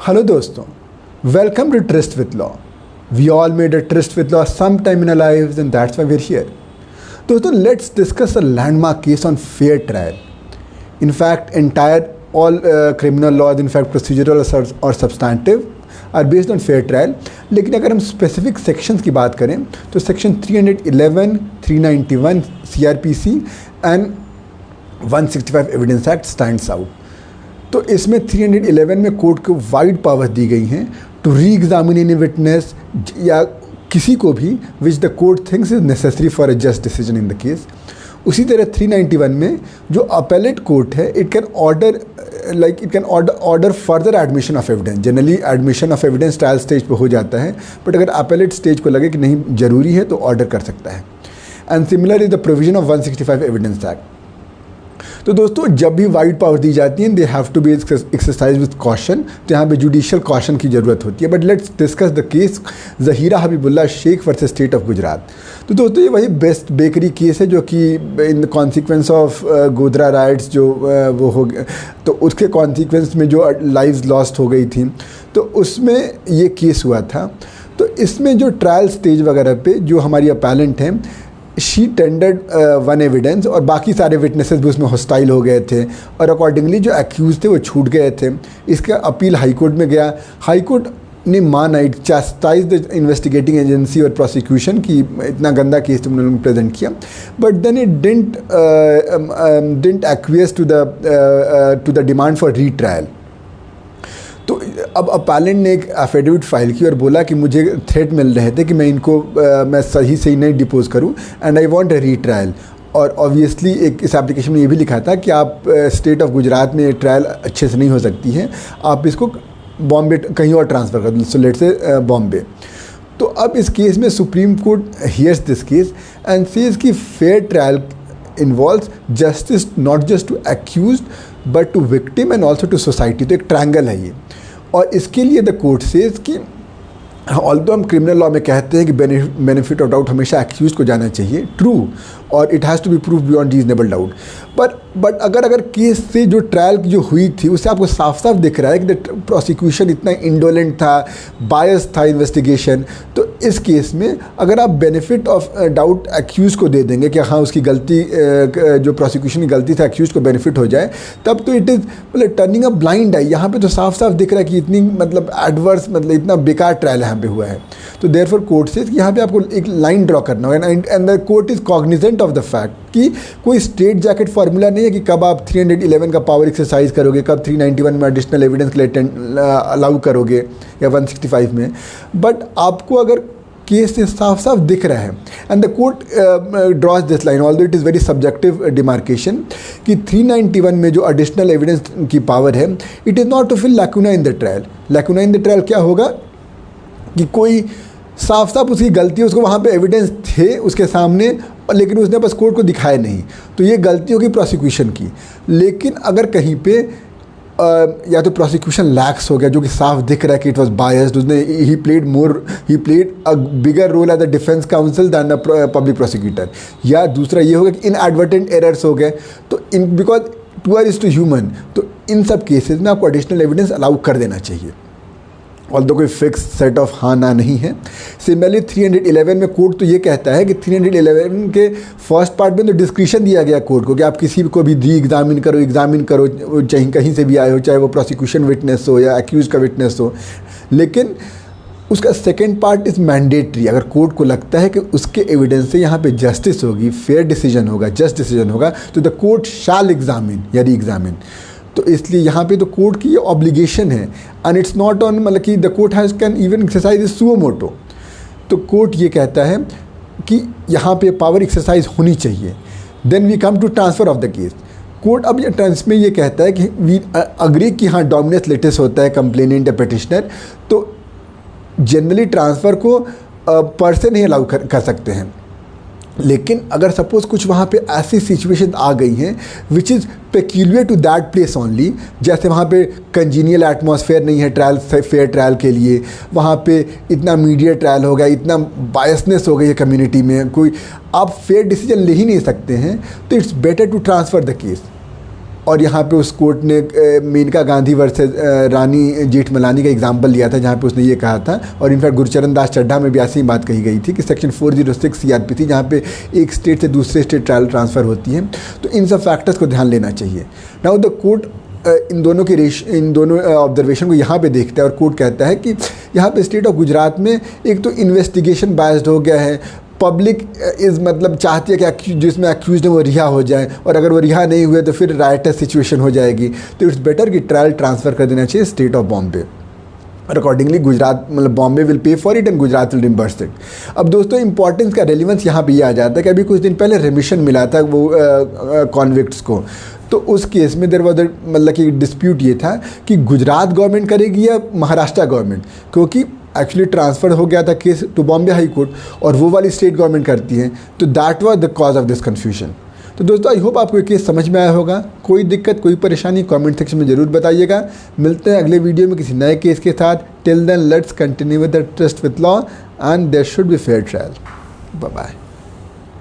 Hello दोस्तों, welcome to Tryst with Law. We all made a tryst with law sometime in our lives and that's why we're here. दोस्तों, let's discuss a landmark case on fair trial. In fact, all criminal laws, in fact procedural or substantive, are based on fair trial. लेकिन अगर हम specific sections की बात करें तो section 311, 391 CRPC and 165 Evidence Act stands out. तो इसमें 311 में कोर्ट को वाइड पावर दी गई हैं टू री एग्जामिन एनी विटनेस या किसी को भी which the court thinks is necessary for a just decision in the case. उसी तरह 391 में जो अपेलेट कोर्ट है it can order further admission of evidence. Generally admission of evidence trial stage पे हो जाता है, बट अगर अपेलेट स्टेज को लगे कि नहीं ज़रूरी है तो ऑर्डर कर सकता है. And similar is the provision of 165 evidence act. तो दोस्तों, जब भी वाइड पावर दी जाती है they have to be exercise with caution. तो यहाँ पे जुडिशियल कॉशन की ज़रूरत होती है. But let's discuss the case Zahira Habibullah Sheikh versus state of Gujarat. तो दोस्तों, ये वही बेस्ट बेकरी केस है जो कि in consequence of Godhra rights जो वो हो गया, तो उसके कॉन्सिक्वेंस में जो लाइव्स लॉस्ट हो गई थी, तो उसमें ये केस हुआ था. तो इसमें जो ट्रायल स्टेज वगैरह पे जो हमारी अपैलेंट हैं, शी टेंडर्ड वन एविडेंस और बाकी सारे विटनेसेस भी उसमें हॉस्टाइल हो गए थे और अकॉर्डिंगली जो एक्यूज थे वो छूट गए थे. इसका अपील हाई कोर्ट में गया. हाई कोर्ट ने माना, it chastise the investigating agency और प्रोसिक्यूशन की इतना गंदा केस तुमने लोगों ने प्रेजेंट किया. But then it didn't acquiesce to the demand for retrial. तो अब अपैलेंट ने एक एफिडेविट फाइल की और बोला कि मुझे थ्रेट मिल रहे थे कि मैं इनको मैं सही नहीं डिपोज करूं एंड आई वांट अ री ट्रायल. और ऑब्वियसली इस एप्लीकेशन में ये भी लिखा था कि आप स्टेट ऑफ गुजरात में ट्रायल अच्छे से नहीं हो सकती है, आप इसको बॉम्बे कहीं और ट्रांसफ़र कर दो, सो लेट्स से बॉम्बे. तो अब इस केस में supreme court hears this case and says कि fair trial involves justice not just to accused but to victim and also to society. तो एक ट्रायंगल है ये. और इसके लिए द कोर्ट सेज कि ऑल्दो हम क्रिमिनल लॉ में कहते हैं कि बेनिफिट ऑफ डाउट हमेशा एक्यूज को जाना चाहिए, ट्रू, और it has to be prove beyond reasonable doubt. But अगर केस से जो ट्रायल जो हुई थी उससे आपको साफ साफ दिख रहा है कि द प्रोसिक्यूशन इतना इंडोलेंट था, बायस था इन्वेस्टिगेशन. तो इस केस में अगर आप बेनिफिट ऑफ डाउट एक्यूज को दे देंगे कि हाँ उसकी गलती जो प्रोसिक्यूशन की गलती था एक्यूज को बेनिफिट हो जाए, तब तो इट इज़ मतलब टर्निंग अ ब्लाइंड आई. यहाँ पे तो साफ साफ दिख रहा है कि इतनी मतलब एडवर्स मतलब इतना बेकार ट्रायल यहाँ पे हुआ है. तो देयरफॉर कोर्ट से यहाँ पे आपको एक लाइन ड्रॉ करना होगा and the court is Cognizant of the fact कि कोई स्ट्रेट जैकेट फार्मूला नहीं है कि कब आप 311 का पावर एक्सरसाइज करोगे, कब 391 में एडिशनल एविडेंस के लिए अलाउ करोगे या 165 में. बट आपको अगर केस से साफ साफ दिख रहा है and the court draws this line although it is very subjective demarcation कि 391 में जो एडिशनल एविडेंस की पावर है it is not to fill lacuna in the trial. Lacuna in the trial क्या होगा कि कोई साफ साफ उसकी गलती है, उसको वहाँ पे एविडेंस थे उसके सामने, लेकिन उसने बस कोर्ट को दिखाया नहीं, तो ये गलती होगी प्रोसिक्यूशन की. लेकिन अगर कहीं पे या तो प्रोसिक्यूशन लैक्स हो गया जो कि साफ दिख रहा है कि इट वाज बायस्ड, उसने ही played a bigger role as the defence counsel than the public prosecutor, या दूसरा ये होगा कि इनएडवर्टेंट एरर्स हो गए. तो इन because poor is to human, तो इन सब केसेस में आपको एडिशनल एविडेंस अलाउ कर देना चाहिए, ऑल्दो कोई फिक्स सेट ऑफ हाँ ना नहीं है. सिमिलरली 311 में कोर्ट तो ये कहता है कि 311 के फर्स्ट पार्ट में तो डिस्क्रिशन दिया गया कोर्ट को कि आप किसी को भी एग्जामिन करो, चाहे कहीं से भी आए हो, चाहे वो प्रोसिक्यूशन विटनेस हो या एक्यूज का विटनेस हो. लेकिन उसका सेकेंड पार्ट इज़ मैंडेटरी. अगर कोर्ट को लगता है कि उसके एविडेंस से यहाँ पे जस्टिस होगी, फेयर डिसीजन होगा, जस्ट डिसीजन होगा, तो द कोर्ट शैल एग्जामिन या री एग्जामिन. तो इसलिए यहाँ पे तो कोर्ट की ये ऑब्लिगेशन है एंड इट्स नॉट ऑन मतलब कि the court has can even exercise suo motu. तो कोर्ट ये कहता है कि यहाँ पे पावर एक्सरसाइज होनी चाहिए. Then we come to transfer of the case. Court अब ये ट्रांस में ये कहता है कि वी अग्री कि हाँ डोमिनेंस लेटेस्ट होता है कंप्लेनेंट या पिटिशनर, तो जनरली ट्रांसफ़र को पर से नहीं अलाउ कर सकते हैं. लेकिन अगर सपोज़ कुछ वहाँ पे ऐसी सिचुएशन आ गई हैं which is peculiar to that place only, जैसे वहाँ पे कंजीनियल एटमॉस्फेयर नहीं है ट्रायल फेयर ट्रायल के लिए, वहाँ पे इतना मीडिया ट्रायल हो गया, इतना बायसनेस हो गई है कम्युनिटी में, कोई आप फेयर डिसीजन ले ही नहीं सकते हैं, तो it's better to transfer the case. और यहाँ पे उस कोर्ट ने मेनका गांधी वर्सेस रानी जेठमलानी का एग्जाम्पल लिया था, जहाँ पे उसने ये कहा था, और इनफैक्ट गुरचरण दास चड्ढा में भी ऐसी बात कही गई थी कि सेक्शन 406 CRPC जहाँ पे एक स्टेट से दूसरे स्टेट ट्रायल ट्रांसफ़र होती है, तो इन सब फैक्टर्स को ध्यान लेना चाहिए। नाउ द कोर्ट इन दोनों ऑब्जर्वेशन को यहाँ पे देखता है और कोर्ट कहता है कि यहाँ पे स्टेट ऑफ गुजरात में एक तो इन्वेस्टिगेशन बायस्ड हो गया है, पब्लिक मतलब चाहती है कि जिसमें अक्यूज है वो रिहा हो जाए, और अगर वो रिहा नहीं हुए तो फिर राइटस सिचुएशन हो जाएगी, तो इट्स बेटर कि ट्रायल ट्रांसफ़र कर देना चाहिए स्टेट ऑफ बॉम्बे। और अकॉर्डिंगली गुजरात मतलब Bombay will pay for it and Gujarat will reimburse it. अब दोस्तों इंपॉर्टेंस का रेलिवेंस यहाँ पे ये आ जाता है कि अभी कुछ दिन पहले रेमिशन मिला था वो कॉन्विक्ट्स को, तो उस केस में देयर वाज मतलब कि डिस्प्यूट ये था कि गुजरात गवर्नमेंट करेगी या महाराष्ट्र गवर्नमेंट, क्योंकि एक्चुअली ट्रांसफ़र हो गया था case to Bombay high court और वो वाली स्टेट गवर्नमेंट करती है, तो that was the cause of this confusion. तो दोस्तों आई होप आपको ये केस समझ में आया होगा। कोई दिक्कत कोई परेशानी कमेंट सेक्शन में ज़रूर बताइएगा। मिलते हैं अगले वीडियो में किसी नए केस के साथ। Till then let's continue with the trust with law and there should be fair trial. Bye bye.